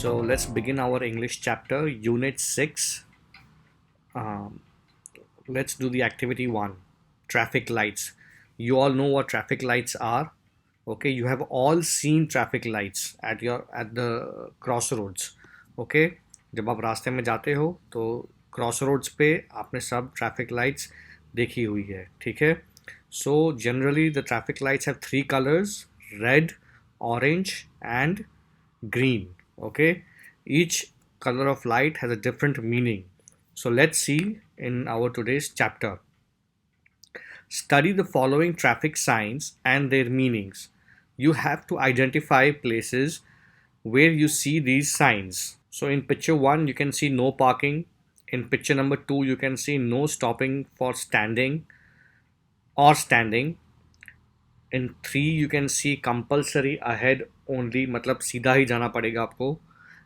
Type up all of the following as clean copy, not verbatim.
So let's begin our English chapter, Unit 6. Um, let's do the activity 1, traffic lights. You all know what traffic lights are. Okay, you have all seen traffic lights at the crossroads. Okay, जब आप रास्ते में जाते हो तो crossroads पे आपने सब traffic lights देखी हुई है, ठीक है? So generally the traffic lights have three colors: red, orange and green. Okay, each color of light has a different meaning. So let's see in our today's chapter. Study the following traffic signs and their meanings. You have to identify places where you see these signs. So in picture 1 you can see no parking. In picture number 2 you can see no stopping for standing or standing. In 3 you can see compulsory ahead only, मतलब सीधा ही जाना पड़ेगा आपको.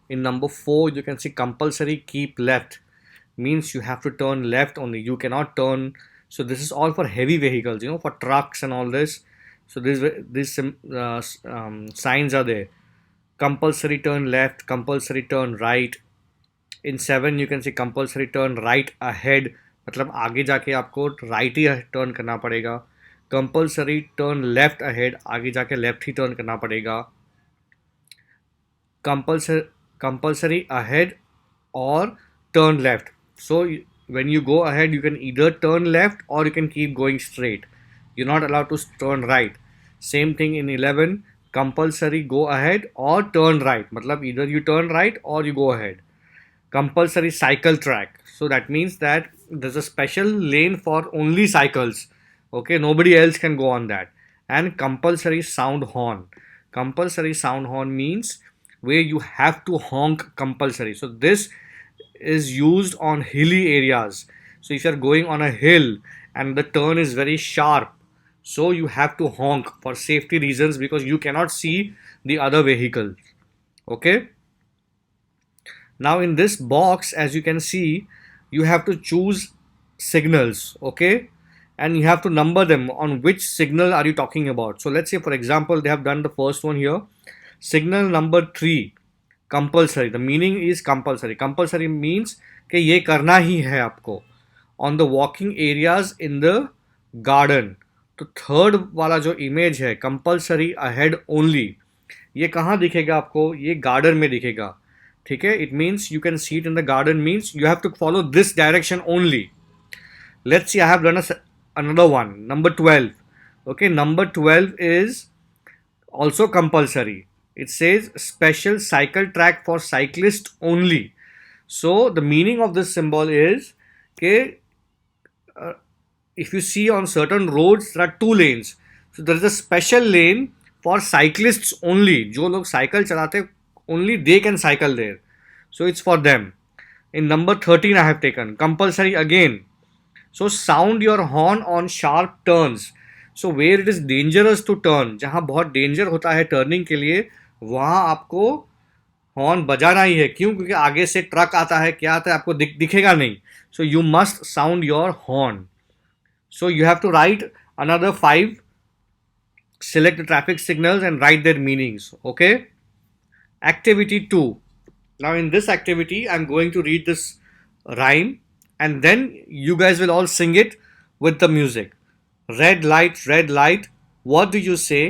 In number 4 you can see compulsory keep left, means you have to turn left only, you cannot turn. So this is all for heavy vehicles, for trucks and all this. So these signs are there: compulsory turn left, compulsory turn right. In 7 you can see compulsory turn right ahead, मतलब आगे जाके आपको right ही turn करना पड़ेगा. Compulsory turn left ahead, आगे जाके left ही turn करना पड़ेगा. कंपल्सरी अहेड और turn left. So when you go ahead you can either turn left or you can keep going straight. You're not allowed to turn right. Same thing in 11, compulsory go ahead or turn right, मतलब either you turn right or you go ahead. Compulsory cycle track, so that means that there's a special lane for only cycles. Okay, nobody else can go on that. And compulsory sound horn. Compulsory sound horn means where you have to honk compulsory. So this is used on hilly areas. So if you're going on a hill and the turn is very sharp, so you have to honk for safety reasons because you cannot see the other vehicle. Okay, now in this box, as you can see, you have to choose signals. Okay, and you have to number them on which signal are you talking about. So let's say for example they have done the first one here, signal number 3, compulsory. The meaning is compulsory. Compulsory means कि ये करना ही है आपको. On the walking areas in the garden. तो third वाला जो image है compulsory ahead only, ये कहाँ दिखेगा आपको? ये गार्डन में दिखेगा. ठीक है, it means you can see it in the garden, means you have to follow this direction only. Let's see, I have done another one, number 12. Okay, number 12 is also compulsory. It says special cycle track for cyclists only. So the meaning of this symbol is okay, if you see on certain roads there are two lanes, so there is a special lane for cyclists only. जो लोग cycle चलाते only they can cycle there, so it's for them. In number 13 I have taken compulsory again. So sound your horn on sharp turns. So where it is dangerous to turn, जहाँ बहुत danger होता है turning के लिए, वहाँ आपको horn बजाना ही है. क्यों? क्योंकि आगे से ट्रक आता है, क्या आता है आपको दिखेगा नहीं. So you must sound your horn. So you have to write another 5, select the traffic signals and write their meanings. Okay, activity 2. Now in this activity I'm going to read this rhyme and then you guys will all sing it with the music. Red light, what do you say?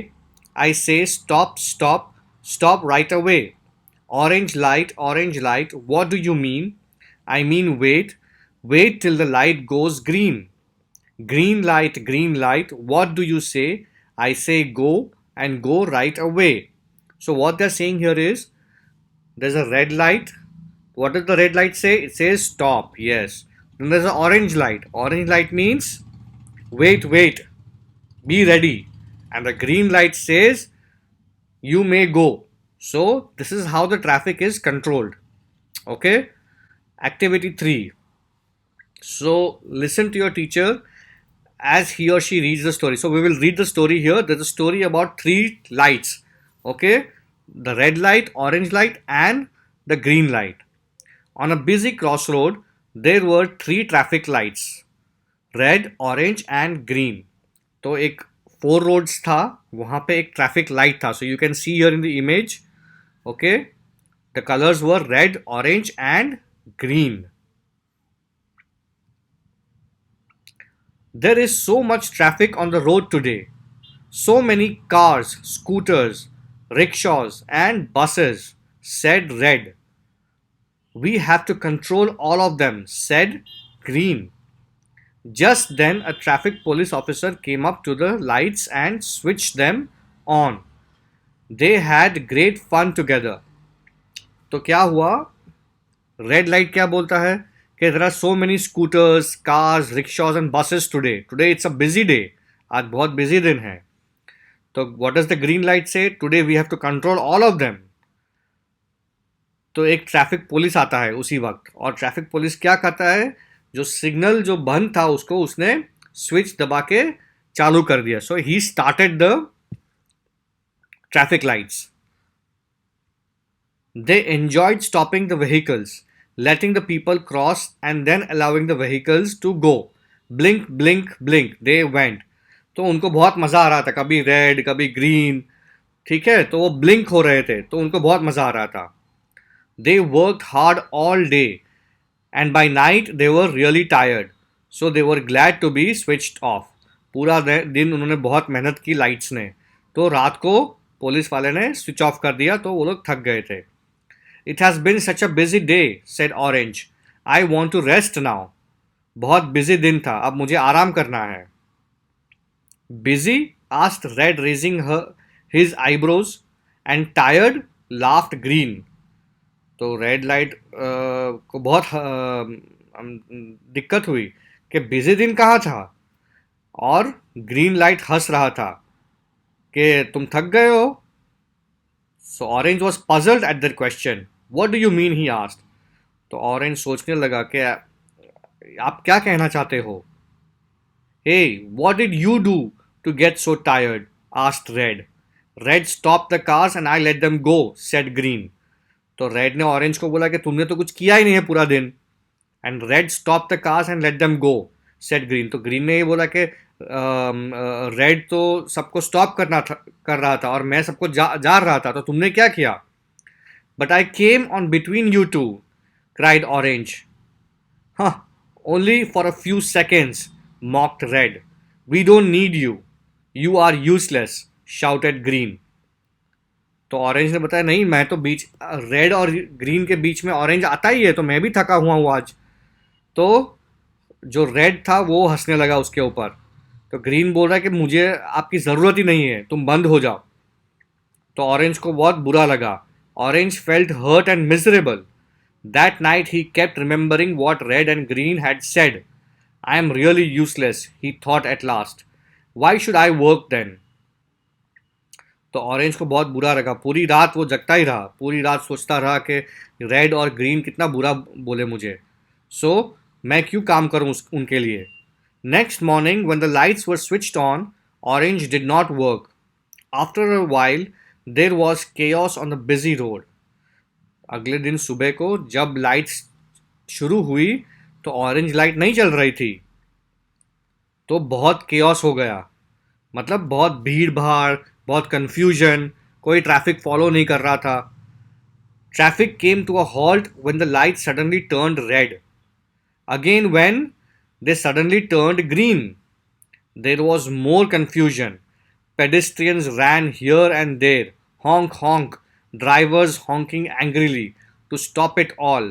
I say stop, stop, stop right away. Orange light, what do you mean? I mean wait, wait till the light goes green. Green light, what do you say? I say go and go right away. So what they're saying here is there's a red light. What does the red light say? It says stop, yes. Then there's an orange light. Orange light means wait, be ready. And the green light says you may go. So this is how the traffic is controlled. Okay. Activity 3. So listen to your teacher as he or she reads the story. So we will read the story here. There's a story about 3 lights. Okay. The red light, orange light and the green light. On a busy crossroad, there were 3 traffic lights. Red, orange and green. तो एक 4 roads था, वहाँ पे एक traffic light था. So you can see here in the image. Okay. The colors were red, orange, and green. There is so much traffic on the road today. So many cars, scooters, rickshaws, and buses, said red. We have to control all of them, said green. Just then, a traffic police officer came up to the lights and switched them on. They had great fun together. तो क्या हुआ? Red light क्या बोलता है कि there are so many scooters, cars, rickshaws and buses today. Today it's a busy day. आज बहुत busy दिन है. तो what does the green light say? Today we have to control all of them. तो एक ट्रैफिक पुलिस आता है उसी वक्त, और ट्रैफिक पुलिस क्या करता है? जो सिग्नल जो बंद था उसको उसने स्विच दबा के चालू कर दिया. So he started the traffic lights. They enjoyed stopping the vehicles, letting the people cross, and then allowing the vehicles to go. Blink, blink, blink, they went. तो उनको बहुत मज़ा आ रहा था, कभी रेड कभी ग्रीन. ठीक है, तो वो ब्लिंक हो रहे थे, तो उनको बहुत मज़ा आ रहा था. They worked hard all day, and by night they were really tired, so they were glad to be switched off. पूरा दिन उन्होंने बहुत मेहनत की लाइट्स ने, तो रात को पुलिस वाले ने स्विच ऑफ कर दिया, तो वो लोग थक गए थे. It has been such a busy day, said Orange. I want to rest now. बहुत बिजी दिन था, अब मुझे आराम करना है. Busy? asked Red, raising his eyebrows, and tired? laughed Green. तो रेड लाइट को बहुत दिक्कत हुई कि बिजी दिन कहाँ था, और ग्रीन लाइट हंस रहा था कि तुम थक गए हो. So Orange was puzzled at their question. What do you mean? he asked. तो ऑरेंज सोचने लगा कि आप क्या कहना चाहते हो. Hey, what did you do to get so tired? asked Red. Red stopped the cars and I let them go, said Green. तो रेड ने ऑरेंज को बोला कि तुमने तो कुछ किया ही नहीं है पूरा दिन. And red stop the cars and let them go, said green. तो ग्रीन ने ये बोला कि रेड तो सबको स्टॉप कर रहा था और मैं सबको जा रहा था, तो तुमने क्या किया? But I came on between you two, cried orange. हाँ, only for a few seconds, mocked red. We don't need you, you are useless, shouted green. तो ऑरेंज ने बताया नहीं, मैं तो बीच रेड और ग्रीन के बीच में ऑरेंज आता ही है, तो मैं भी थका हुआ हूँ आज. तो जो रेड था वो हंसने लगा उसके ऊपर. तो ग्रीन बोल रहा है कि मुझे आपकी ज़रूरत ही नहीं है, तुम बंद हो जाओ. तो ऑरेंज को बहुत बुरा लगा. Orange felt hurt and miserable. That night he kept remembering what red and green had said. I am really useless, he thought at last. Why should I work then? तो ऑरेंज को बहुत बुरा लगा. पूरी रात वो जगता ही रहा, पूरी रात सोचता रहा कि रेड और ग्रीन कितना बुरा बोले मुझे. सो मैं क्यों काम करूं उनके लिए. Next morning when the lights were switched on, orange did not work. After a while there was chaos on the busy road. अगले दिन सुबह को जब लाइट्स शुरू हुई तो ऑरेंज लाइट नहीं चल रही थी, तो बहुत केओस हो गया. मतलब बहुत भीड़ भाड़, बहुत कंफ्यूजन, कोई ट्रैफिक फॉलो नहीं कर रहा था. Traffic came to a halt when the light suddenly turned red. Again when they suddenly turned green. There was more confusion. Pedestrians ran here and there, honk honk, drivers honking angrily to stop it all.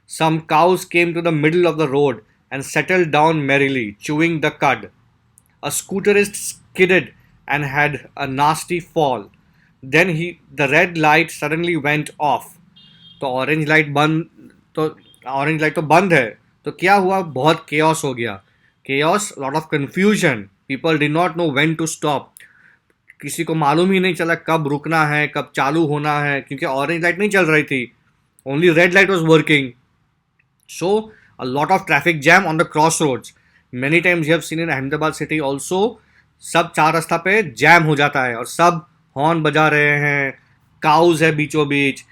Some cows came to the middle of the road and settled down merrily, chewing the cud. A scooterist skidded and had a nasty fall. Then the red light suddenly went off. तो orange light तो बंद है. तो क्या हुआ? बहुत chaos हो गया. Chaos, lot of confusion. People did not know when to stop. किसी को मालूम ही नहीं चला कब रुकना है, कब चालू होना है, क्योंकि ऑरेंज लाइट नहीं चल रही थी. Only red light was working. So a lot of traffic jam on the cross roads. Many times you have seen in Ahmedabad city also. सब चार रास्ता पे जैम हो जाता है और सब हॉर्न बजा रहे हैं. काउज है बीचों बीच,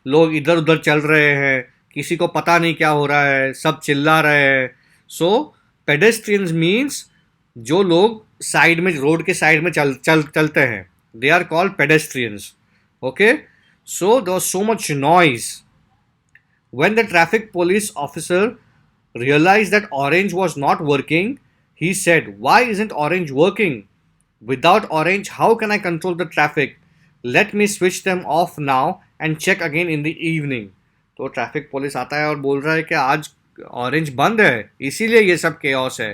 लोग इधर उधर चल रहे हैं, किसी को पता नहीं क्या हो रहा है, सब चिल्ला रहे हैं. सो पेडेस्ट्रियंस मीन्स जो लोग साइड में, रोड के साइड में चलते हैं, they are called pedestrians. Okay, so there was so much noise When the traffic police officer realized that orange was not working, he said, "Why isn't orange working? Without orange, how can I control the traffic? Let me switch them off now and check again in the evening." तो traffic police आता है और बोल रहा है कि आज orange बंद है, इसीलिए ये सब केओस है।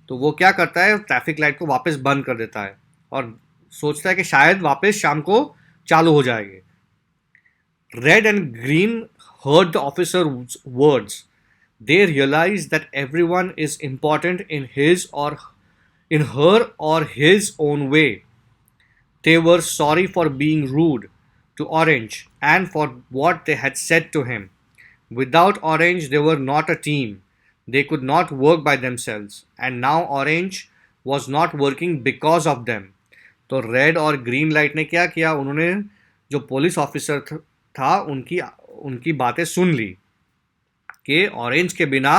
तो वो क्या करता है, ट्रैफिक लाइट को वापस बंद कर देता है और सोचता है कि शायद वापस शाम को चालू हो जाएगी। Red and Green heard the officer's words. They realized that everyone is important in his or in her or his own way. They were sorry for being rude to Orange and for what they had said to him. Without Orange, they were not a team. They could not work by themselves, and now Orange was not working because of them. तो red और green light ने क्या किया, उन्होंने जो police officer था उनकी उनकी बातें सुन ली कि ऑरेंज के बिना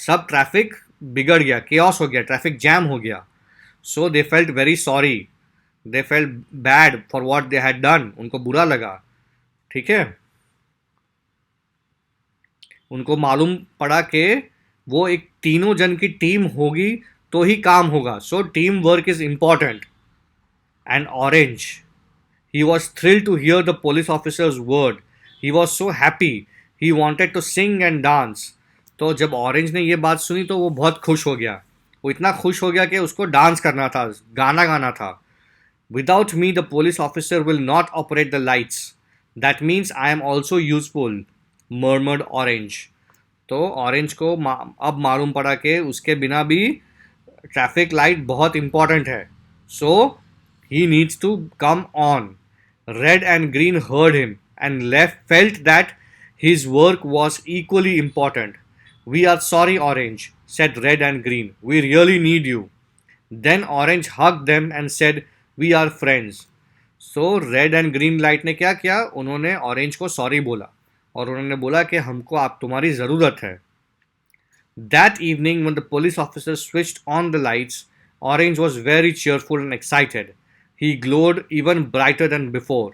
सब ट्रैफिक बिगड़ गया, केओस हो गया, ट्रैफिक जैम हो गया। So they felt very sorry, they felt bad for what they had done. उनको बुरा लगा, ठीक है। उनको मालूम पड़ा कि वो एक तीनों जन की टीम होगी तो ही काम होगा। So team work is important. And orange, he was thrilled to hear the police officer's word. He was so happy. He wanted to sing and dance. तो जब ऑरेंज ने ये बात सुनी तो वो बहुत खुश हो गया। वो इतना खुश हो गया कि उसको डांस करना था, गाना गाना था। Without me, the police officer will not operate the lights. That means I am also useful, murmured Orange. तो ऑरेंज को अब मालूम पड़ा कि उसके बिना भी ट्रैफिक लाइट बहुत इंपॉर्टेंट है। So he needs to come on. Red and Green heard him and felt that his work was equally important. "We are sorry, Orange," said Red and Green. "We really need you." Then Orange hugged them and said, "We are friends." So Red and Green light ने क्या किया, उन्होंने orange को sorry बोला और उन्होंने बोला कि हमको आप तुम्हारी ज़रूरत है। That evening, when the police officer switched on the lights, Orange was very cheerful and excited. He glowed even brighter than before.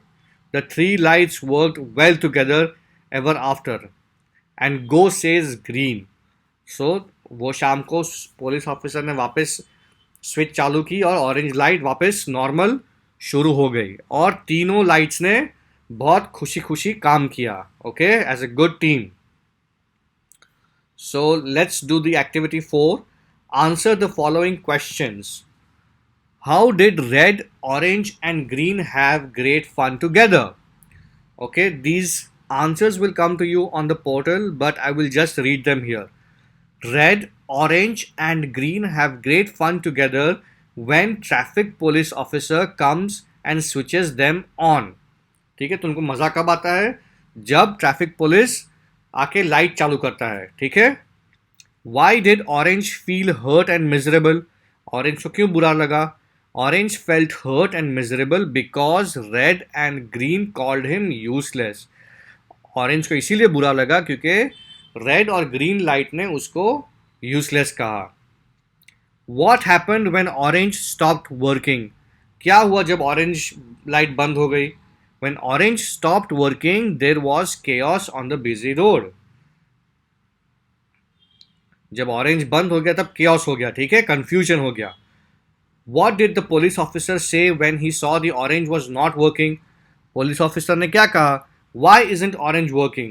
The three lights worked well together ever after. And go says Green. So वो शाम को police officer ने वापस switch चालू की और orange light वापस normal शुरू हो गई और तीनों लाइट्स ने बहुत खुशी खुशी काम किया, okay, as a good team. So let's do the activity 4. Answer the following questions. How did red, orange, and green have great fun together? Okay, these answers will come to you on the portal, but I will just read them here. Red, orange, and green have great fun together when traffic police officer comes and switches them on. ठीक है, तो उनको मजा कब आता है, जब traffic police आके लाइट चालू करता है, ठीक है। Why did orange feel hurt and miserable? Orange को क्यों बुरा लगा? Orange felt hurt and miserable because red and green called him useless. Orange को इसीलिए बुरा लगा क्योंकि red और green light ने उसको useless कहा। What happened when orange stopped working? क्या हुआ जब orange light बंद हो गई? When orange stopped working, there was chaos on the busy road. जब orange बंद हो गया तब chaos हो गया, ठीक है, confusion हो गया। What did the police officer say when he saw the orange was not working? Police officer ने क्या कहा? Why isn't orange working?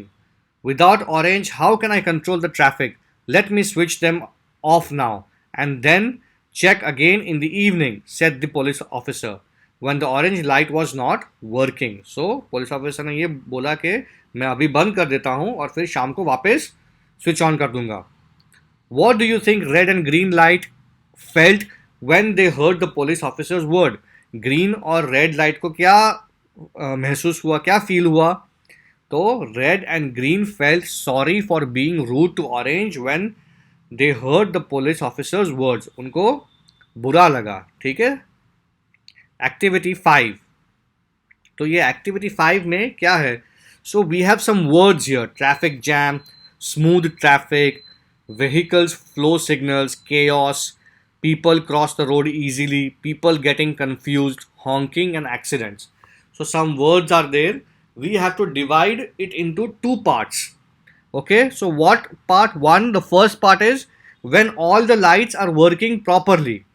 Without orange, how can I control the traffic? Let me switch them off now and then check again in the evening, said the police officer. When the orange light was not working. So, police officer ने ये बोला कि मैं अभी बंद कर देता हूँ और फिर शाम को वापस switch on कर दूंगा. What do you think red and green light felt when they heard the police officer's word? Green और रेड लाइट को क्या महसूस हुआ, क्या फील हुआ? तो red and green felt sorry for being rude to orange when they heard the police officer's words. उनको बुरा लगा, ठीक है। एक्टिविटी 5, तो ये एक्टिविटी 5 में क्या है? So we have some words here: traffic jam, smooth traffic, vehicles flow signals, chaos, people cross the road easily, people getting confused, honking, and accidents. So some words are there. We have to divide it into two parts. Okay, so what part one? The first part is when all the lights are working properly.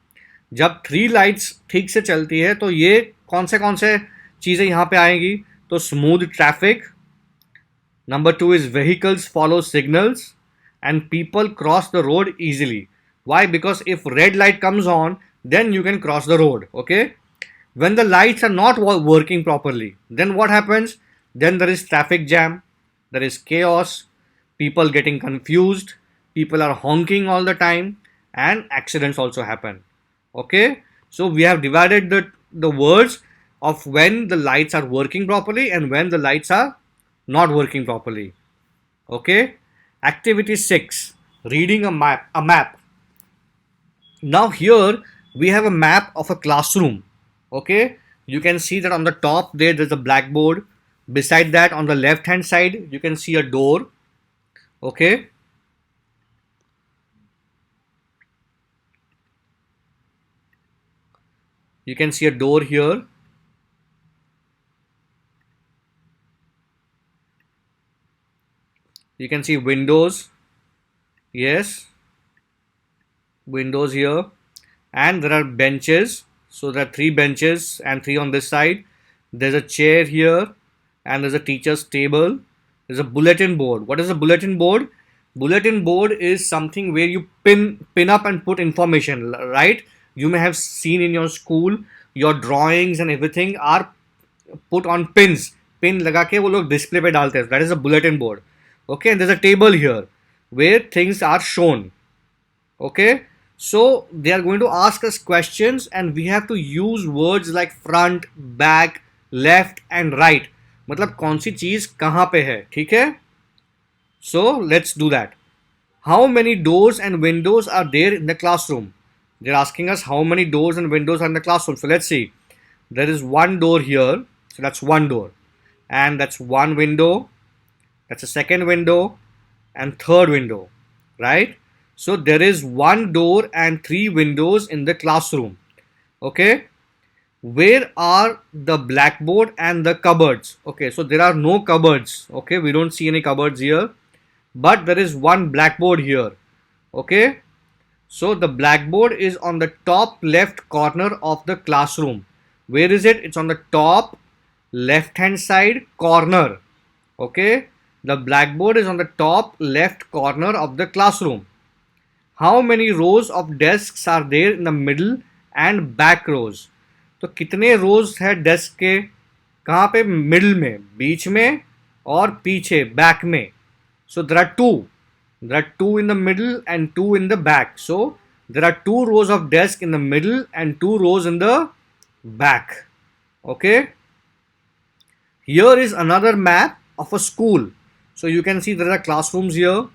जब three lights ठीक से चलती है तो ये कौन से चीज़ें यहाँ पे आएंगी? तो smooth traffic, number two is vehicles follow signals and people cross the road easily. Why? Because if red light comes on, then you can cross the road. Okay. When the lights are not working properly, then what happens? Then there is traffic jam, there is chaos, people getting confused, people are honking all the time, and accidents also happen. Okay. So we have divided the words of when the lights are working properly and when the lights are not working properly. Okay. Activity 6, reading a map. Now here we have a map of a classroom. Okay, you can see that on the top there's a blackboard. Beside that, on the left hand side, you can see a door. Okay, you can see a door here. You can see windows. Yes, windows here. And there are benches. So there are three benches and three on this side. There's a chair here and there's a teacher's table. There's a bulletin board. What is a bulletin board? Bulletin board is something where you pin up and put information, right? You may have seen in your school your drawings and everything are put on pins. Pin लगा के वो लोग display पे डालते हैं. That is a bulletin board. Okay, and there's a table here where things are shown. Okay, so they are going to ask us questions and we have to use words like front, back, left and right. मतलब कौन सी चीज कहाँ पे है, ठीक है? So let's do that. How many doors and windows are there in the classroom? They're asking us how many doors and windows are in the classroom. So let's see. There is one door here, so that's one door, and that's one window, that's a second window, and third window, right? So there is one door and three windows in the classroom. Okay. Where are the blackboard and the cupboards? Okay, so there are no cupboards. Okay, we don't see any cupboards here, but there is one blackboard here. Okay, so the blackboard is on the top left corner of the classroom. Where is it? It's on the top left hand side corner. Okay, the blackboard is on the top left corner of the classroom. How many rows of desks are there in the middle and back rows? तो कितने रोज है desk के, कहाँ पे? Middle में, बीच में और पीछे बैक में. So there are two in the middle and two in the back. So there are two rows of desk in the middle and two rows in the back. Okay, here is another map of a school. So you can see there are classrooms here.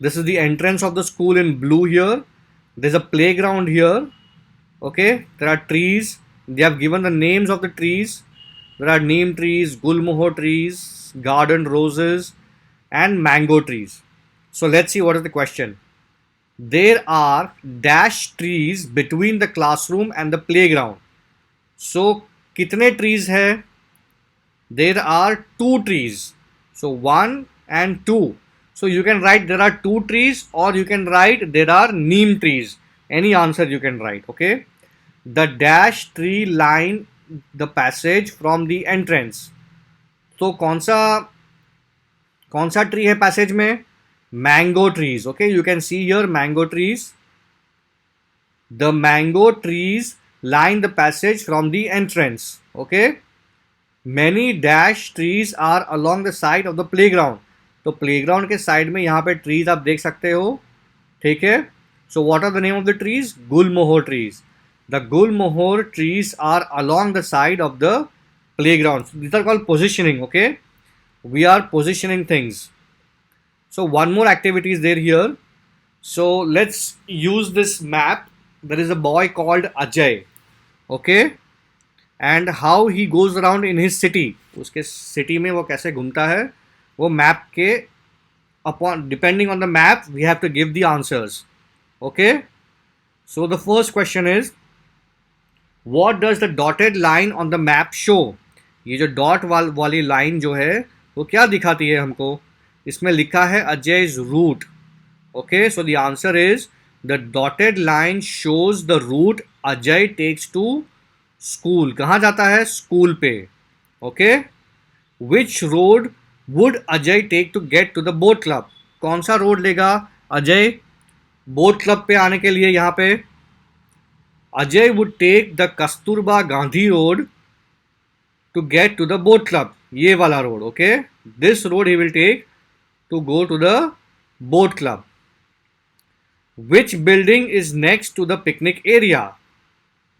This is the entrance of the school in blue here. There's a playground here. Okay, there are trees. They have given the names of the trees. There are neem trees, gulmohar trees, garden roses, and mango trees. So let's see what is the question. There are dash trees between the classroom and the playground. So kitne trees hai? There are two trees. So 1 and 2. So you can write there are two trees or you can write there are neem trees. Any answer you can write. Okay. The dash tree line the passage from the entrance. तो कौन सा tree है passage में? Mango trees. Okay, you can see here mango trees. The mango trees line the passage from the entrance. Okay, many dash trees are along the side of the playground. तो playground के side में यहाँ पे trees आप देख सकते हो, ठीक है? So what are the name of the trees? Gulmohar trees. The gulmohar trees are along the side of the playground. These are called positioning. Okay, we are positioning things. So one more activity is there here. So let's use this map. There is a boy called Ajay. Okay, and how he goes around in his city. उसके city में वो कैसे घूमता है? वो map के upon depending on the map we have to give the answers. Okay. So the first question is, What does the dotted line on the map show? ये जो डॉट वाली लाइन जो है वो क्या दिखाती है हमको? इसमें लिखा है अजय's route. Okay, so the answer is the dotted line shows the route Ajay takes to school. कहाँ जाता है? स्कूल पे. Okay, which road would Ajay take to get to the boat club? कौन सा रोड लेगा अजय बोट क्लब पे आने के लिए? यहाँ पे Ajay would take the Kasturba Gandhi road to get to the boat club. ये वाला road. Okay, this road he will take to go to the boat club. Which building is next to the picnic area?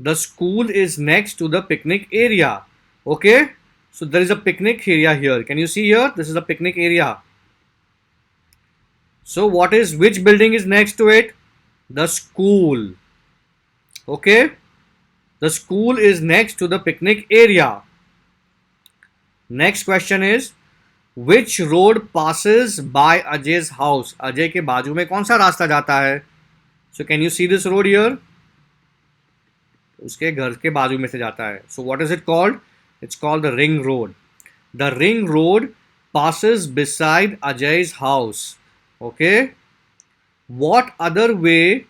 The school is next to the picnic area. Okay, so there is a picnic area here. Can you see here? This is a picnic area. So which building is next to it? The school. Okay, the school is next to the picnic area. Next question is, which road passes by Ajay's house? Ajay के बाजू में कौन सा रास्ता जाता है? So can you see this road here? उसके घर के बाजू में से जाता है. So what is it called? It's called the ring road. The ring road passes beside Ajay's house. Okay. What other way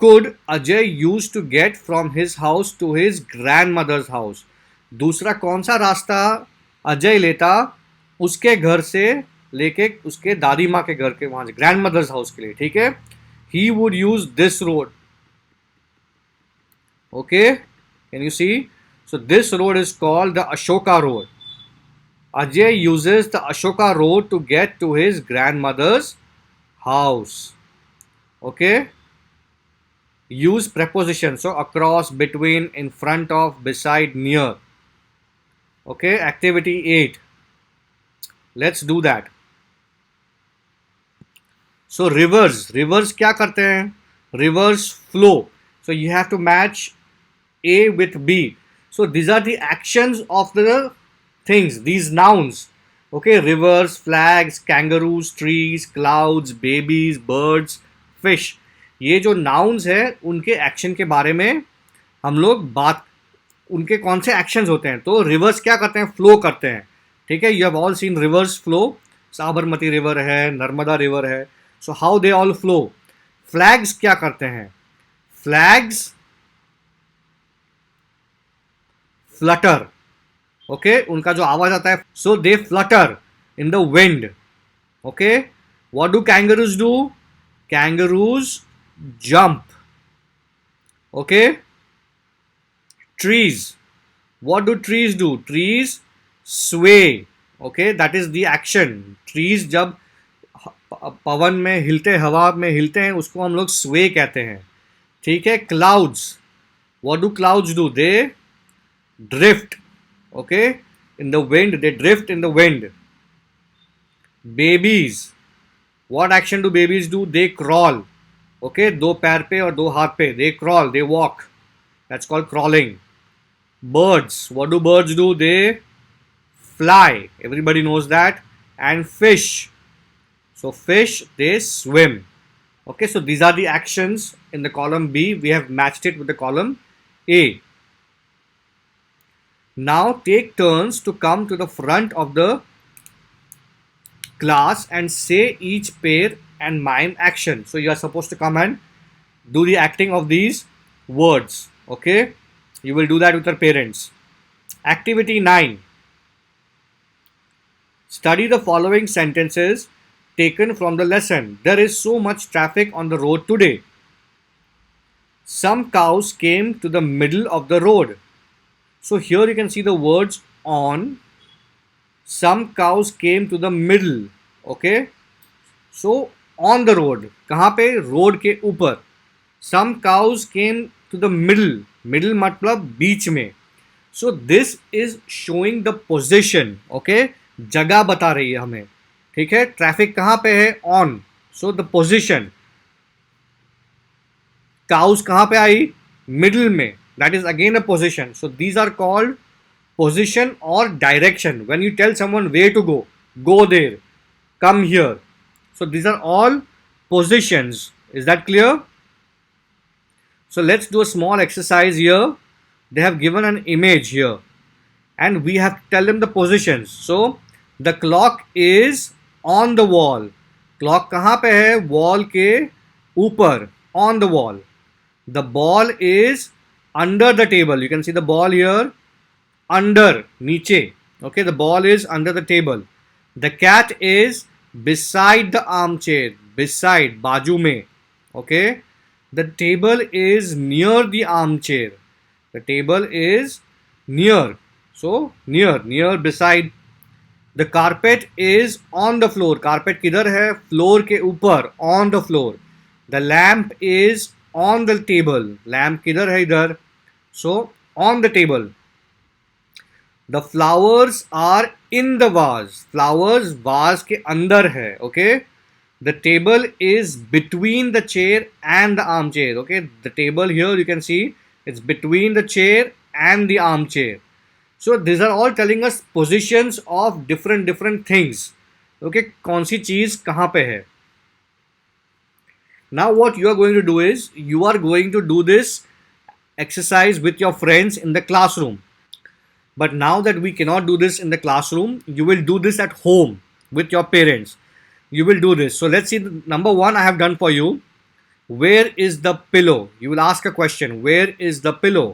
could Ajay use to get from his house to his grandmother's house? दूसरा कौन सा रास्ता अजय लेता उसके घर से लेके उसके दादी माँ के घर के वहां से ग्रैंड मदर्स हाउस के लिए? ठीक है, he would use this road. Okay, can you see? So this road is called the Ashoka road. Ajay uses the Ashoka road to get to his grandmother's house. Okay, use preposition, so across, between, in front of, beside, near. Okay, activity 8. Let's do that. So rivers क्या करते हैं? Rivers flow. So you have to match A with B. So these are the actions of the things, these nouns. Okay, rivers, flags, kangaroos, trees, clouds, babies, birds, fish. ये जो nouns है उनके action के बारे में हम लोग बात, उनके कौन से एक्शंस होते हैं. तो रिवर्स क्या करते हैं? फ्लो करते हैं. ठीक है, you have all scene reverse flow. Sabarmati river है, नर्मदा रिवर है. So how they all flow. Flags क्या करते हैं? Flags Flutter. ओके, उनका जो आवाज आता है, so they flutter in the wind. Okay, what do kangaroos do? Kangaroos jump. Okay, trees, what do trees do? Trees sway. Okay, that is the action. Trees जब पवन में हिलते, हवा में हिलते हैं, उसको हम लोग sway कहते हैं. ठीक है, clouds, what do clouds do? They drift. Okay, in the wind, they drift in the wind. Babies, what action do babies do? They crawl. Okay, दो पैर पे और दो हाथ पे, they crawl, they walk. That's called crawling. Birds, what do birds do? They fly. Everybody knows that. And fish, so fish, they swim. Okay, so these are the actions in the column B. We have matched it with the column A. Now take turns to come to the front of the class and say each pair and mime action. So you are supposed to come and do the acting of these words. Okay, you will do that with your parents. Activity 9. Study the following sentences taken from the lesson. There is so much traffic on the road today. Some cows came to the middle of the road. So here you can see the words on. Some cows came to the middle. Okay, so on the road, कहाँ पे? Road के ऊपर. Some cows came to the middle. Middle मतलब बीच में. So this is showing the position. Okay, जगह बता रही है हमें. ठीक है, ट्रैफिक कहाँ पे है? On. So the position. Cows कहाँ पे आई? Middle में. That is again a position. So these are called position or direction. When you tell someone where to go there, come here. So these are all positions. Is that clear? So let's do a small exercise here. They have given an image here and we have to tell them the positions. So the clock is on the wall. Clock कहाँ पे है? Wall के ऊपर, on the wall. The ball is under the table. You can see the ball here, under, नीचे. Okay, the ball is under the table. The cat is beside the arm chair. Beside, बाजू में. Okay, the table is near the arm chair. The table is near, so near, near, beside. The carpet is on the floor. Carpet किधर है? Floor के ऊपर, on the floor. The lamp is on the table. Lamp किधर है? इधर, so on the table. The flowers are in the vase. Flowers vase के अंदर है. Okay, the table is between the chair and the arm chair. Okay, the table here you can see it's between the chair and the arm chair. So these are all telling us positions of different things. Okay, कौन सी चीज कहाँ पे है. Now what you are going to do is you are going to do this exercise with your friends in the classroom. But now that we cannot do this in the classroom, you will do this at home with your parents. You will do this. So let's see. Number one I have done for you. Where is the pillow? You will ask a question. Where is the pillow?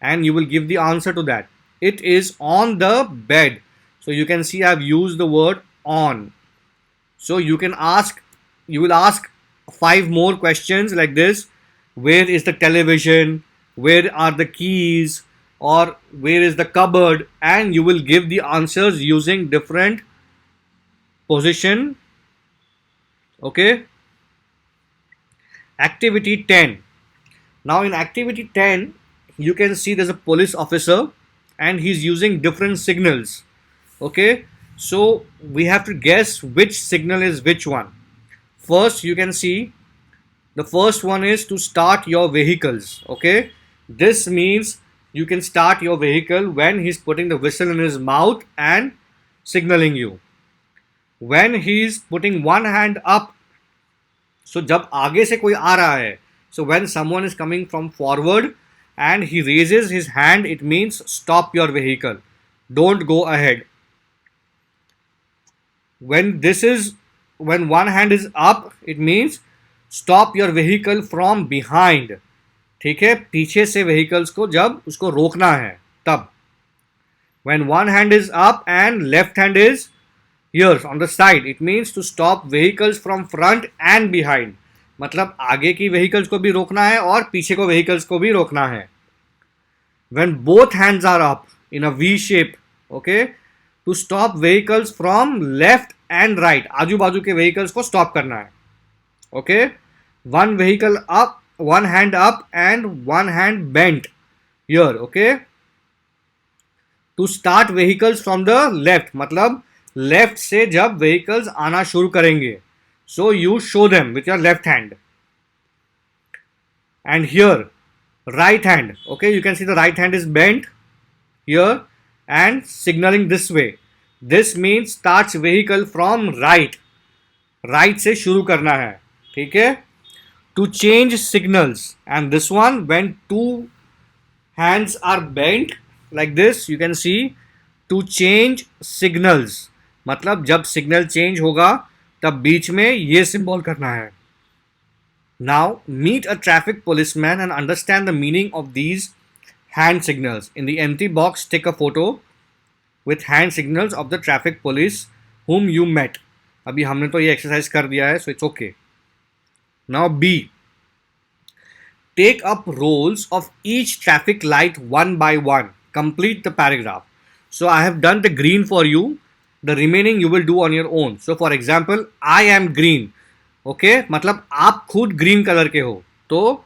And you will give the answer to that. It is on the bed. So you can see I have used the word on. So you will ask 5 more questions like this. Where is the television? Where are the keys? Or where is the cupboard? And you will give the answers using different position. Okay. Activity 10. Now in activity 10, you can see there's a police officer and he's using different signals. Okay, so we have to guess which signal is which one. First, you can see the first one is to start your vehicles. Okay, this means you can start your vehicle when he's putting the whistle in his mouth and signaling you. When he's putting one hand up, so जब आगे से कोई आ रहा है, so when someone is coming from forward and he raises his hand, it means stop your vehicle, don't go ahead. When one hand is up, it means stop your vehicle from behind. ठीक है, पीछे से vehicles को जब उसको रोकना है तब. When one hand is up and left hand is here on the side, it means to stop vehicles from front and behind. मतलब आगे की व्हीकल्स को भी रोकना है और पीछे को व्हीकल्स को भी रोकना है. When both hands are up in a V shape, okay, to stop vehicles from left and right, आजू बाजू के व्हीकल्स को स्टॉप करना है. Okay, one vehicle up, one hand up and one hand bent here. Okay, to start vehicles from the left, मतलब left से जब vehicles आना शुरू करेंगे, so you show them with your left hand. And here right hand, okay, you can see the right hand is bent here and signaling this way. This means starts vehicle from right. Right से शुरू करना है. ठीक है. To change signals, and this one when two hands are bent like this, you can see to change signals. मतलब जब signal change होगा तब बीच में ये सिंबल करना है. Now meet a traffic policeman and understand the meaning of these hand signals. In the empty box, take a photo with hand signals of the traffic police whom you met. अभी हमने तो ये exercise कर दिया है, so it's okay. Now B. Take up roles of each traffic light one by one. Complete the paragraph. So I have done the green for you. The remaining you will do on your own. So for example, I am green. Okay, मतलब आप खुद green colour के हो, तो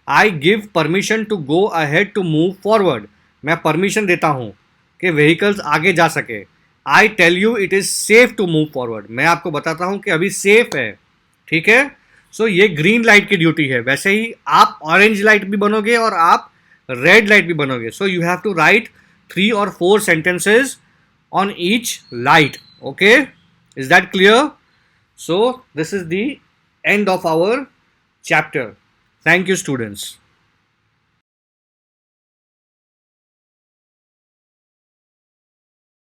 I give permission to go ahead to move forward. मैं permission देता हूँ कि व्हीकल्स आगे जा सके. I tell you it is safe to move forward. मैं आपको बताता हूँ कि अभी सेफ है. ठीक है. सो ये ग्रीन लाइट की ड्यूटी है. वैसे ही आप ऑरेंज लाइट भी बनोगे और आप रेड लाइट भी बनोगे. So you have to write 3 or 4 sentences on each light. Okay, is that clear? So this is the end of our chapter. Thank you, students.